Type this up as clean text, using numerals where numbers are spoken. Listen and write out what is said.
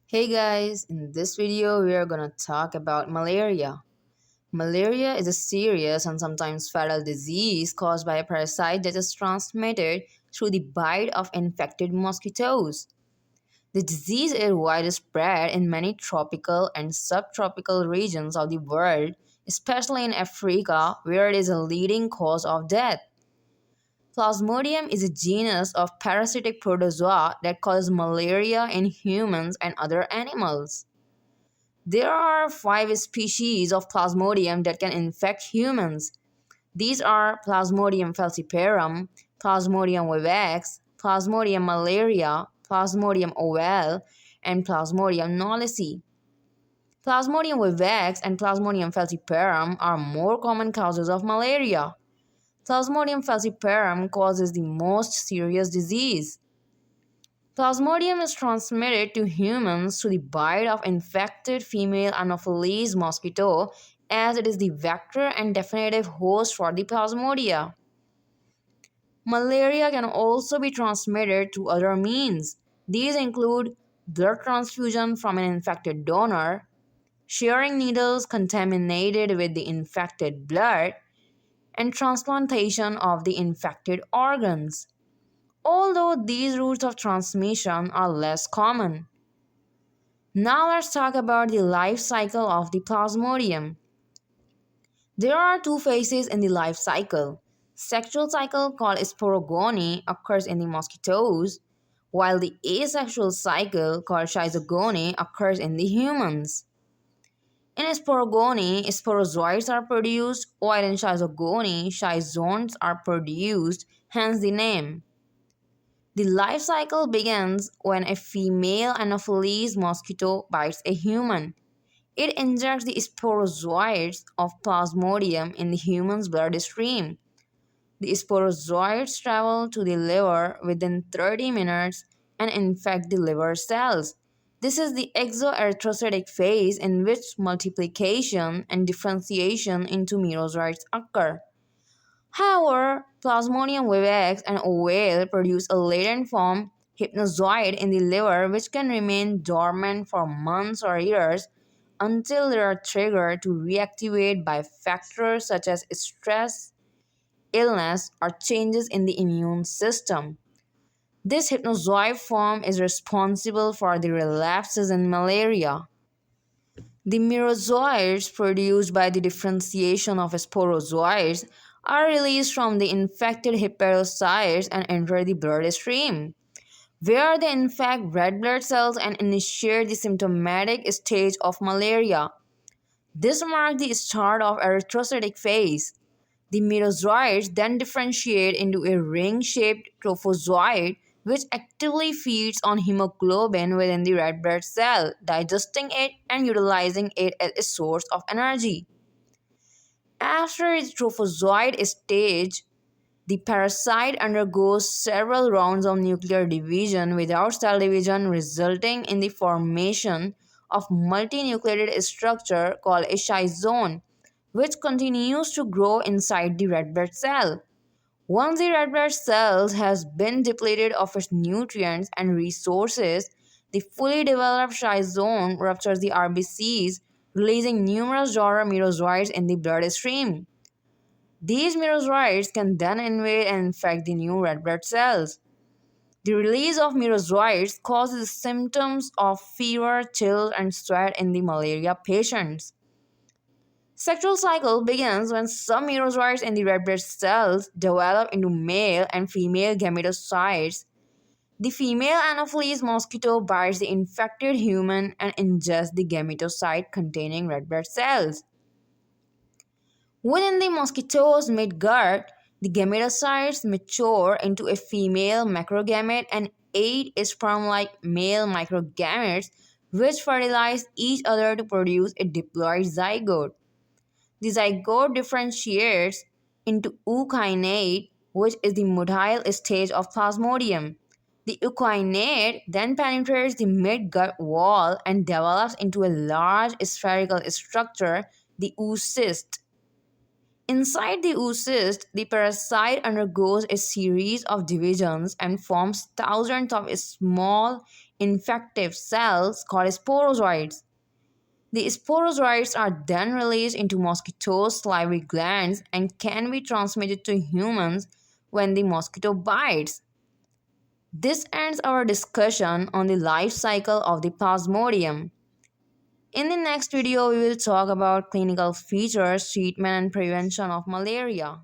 Hey guys, in this video we are gonna talk about malaria. Malaria is a serious and sometimes fatal disease caused by a parasite that is transmitted through the bite of infected mosquitoes. The disease is widespread in many tropical and subtropical regions of the world, especially in Africa, where it is a leading cause of death. Plasmodium is a genus of parasitic protozoa that causes malaria in humans and other animals. There are five species of Plasmodium that can infect humans. These are Plasmodium falciparum, Plasmodium vivax, Plasmodium malaria, Plasmodium ovale, and Plasmodium knowlesi. Plasmodium vivax and Plasmodium falciparum are more common causes of malaria. Plasmodium falciparum causes the most serious disease. Plasmodium is transmitted to humans through the bite of infected female Anopheles mosquito as it is the vector and definitive host for the plasmodia. Malaria can also be transmitted through other means. These include blood transfusion from an infected donor, sharing needles contaminated with the infected blood, and transplantation of the infected organs. Although these routes of transmission are less common. Now let's talk about the life cycle of the Plasmodium. There are two phases in the life cycle. Sexual cycle called sporogony occurs in the mosquitoes, while the asexual cycle called schizogony occurs in the humans. In sporogony, sporozoites are produced, while in schizogony, schizones are produced, hence the name. The life cycle begins when a female Anopheles mosquito bites a human. It injects the sporozoites of Plasmodium in the human's bloodstream. The sporozoites travel to the liver within 30 minutes and infect the liver cells. This is the exoerythrocytic phase in which multiplication and differentiation into merozoites occur. However, Plasmodium vivax and ovale produce a latent form hypnozoite in the liver which can remain dormant for months or years until they are triggered to reactivate by factors such as stress, illness, or changes in the immune system. This hypnozoite form is responsible for the relapses in malaria. The merozoites produced by the differentiation of sporozoites are released from the infected hepatocytes and enter the bloodstream, where they infect red blood cells and initiate the symptomatic stage of malaria. This marks the start of erythrocytic phase. The merozoites then differentiate into a ring-shaped trophozoite which actively feeds on hemoglobin within the red blood cell, digesting it and utilizing it as a source of energy. After its trophozoite stage, the parasite undergoes several rounds of nuclear division without cell division, resulting in the formation of multinucleated structure called a schizone, which continues to grow inside the red blood cell. Once the red blood cells has been depleted of its nutrients and resources, the fully developed schizone ruptures the RBCs, releasing numerous daughter merozoites in the bloodstream. These merozoites can then invade and infect the new red blood cells. The release of merozoites causes symptoms of fever, chills, and sweat in the malaria patients. Sexual cycle begins when some merozoites in the red blood cells develop into male and female gametocytes. The female Anopheles mosquito bites the infected human and ingests the gametocyte containing red blood cells. Within the mosquito's midgut, the gametocytes mature into a female macrogamete and eight sperm-like male microgametes which fertilize each other to produce a diploid zygote. The zygote differentiates into eukinete, which is the motile stage of Plasmodium. The eukinete then penetrates the midgut wall and develops into a large spherical structure, the oocyst. Inside the oocyst, the parasite undergoes a series of divisions and forms thousands of small infective cells called sporozoites. The sporozoites are then released into mosquitoes' salivary glands and can be transmitted to humans when the mosquito bites. This ends our discussion on the life cycle of the Plasmodium. In the next video, we will talk about clinical features, treatment, and prevention of malaria.